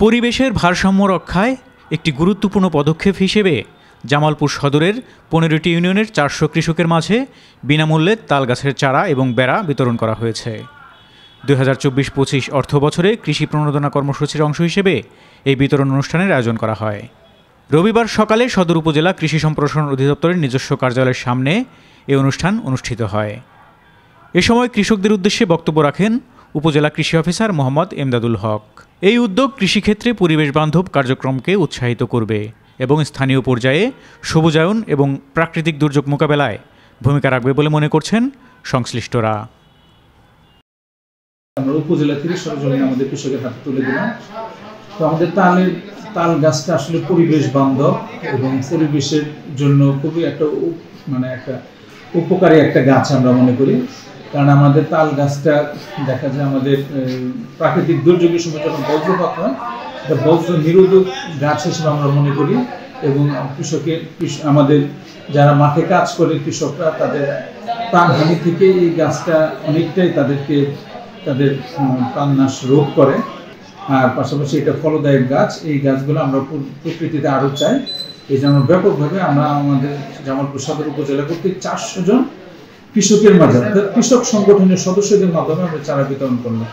পরিবেশের ভারসাম্য রক্ষায় একটি গুরুত্বপূর্ণ পদক্ষেপ হিসেবে জামালপুর সদরের ১৫টি ইউনিয়নের ৪০০ কৃষকের মাঝে বিনামূল্যে তালগাছের চারা এবং বেড়া বিতরণ করা হয়েছে। ২০২৪-২৫ অর্থবছরে কৃষি প্রণোদনা কর্মসূচির অংশ হিসেবে এই বিতরণ অনুষ্ঠানের আয়োজন করা হয়। রবিবার সকালে সদর উপজেলা কৃষি সম্প্রসারণ অধিদপ্তরের নিজস্ব কার্যালয়ের সামনে এই অনুষ্ঠান অনুষ্ঠিত হয়। এ সময় কৃষকদের উদ্দেশ্যে বক্তব্য রাখেন উপজেলা কৃষি অফিসার মোহাম্মদ এমদাদুল হক। এই উদ্যোগ কৃষিক্ষেত্রে পরিবেশ বান্ধব কার্যক্রমকে উৎসাহিত করবে এবং স্থানীয় পর্যায়ে সবুজায়ন এবং প্রাকৃতিক দুর্যোগ মোকাবেলায় ভূমিকা রাখবে বলে মনে করছেন সংশ্লিষ্টরা। আমরা উপজেলা থেকে সরাসরি আমাদের কৃষকের হাতে তুলে দিলাম। তো আমাদের তাল গাছটা আসলে পরিবেশ বান্ধব এবং পরিবেশের জন্য খুবই একটা উপকারী একটা গাছ আমরা মনে করি। কারণ আমাদের তাল গাছটা দেখা যায় আমাদের প্রাকৃতিক দুর্যোগের সময় যখন বজ্রপাত হয়, এটা বজ্র নিরোধক গাছ হিসেবে আমরা মনে করি। এবং আমাদের যারা মাঠে কাজ করে কৃষকরা, তাদের প্রাণহানি থেকে এই গাছটা অনেকটাই তাদের প্রাণনাশ রোধ করে। আর পাশাপাশি এটা ফলদায়ক গাছ। এই গাছগুলো আমরা প্রকৃতিতে আরও চাই। এই জন্য ব্যাপকভাবে আমরা আমাদের জামালপুর সদর উপজেলা কর্তৃক ৪০০ জন কৃষকের মাধ্যমে, কৃষক সংগঠনের সদস্যদের মাধ্যমে আমরা চারা বিতরণ করলাম।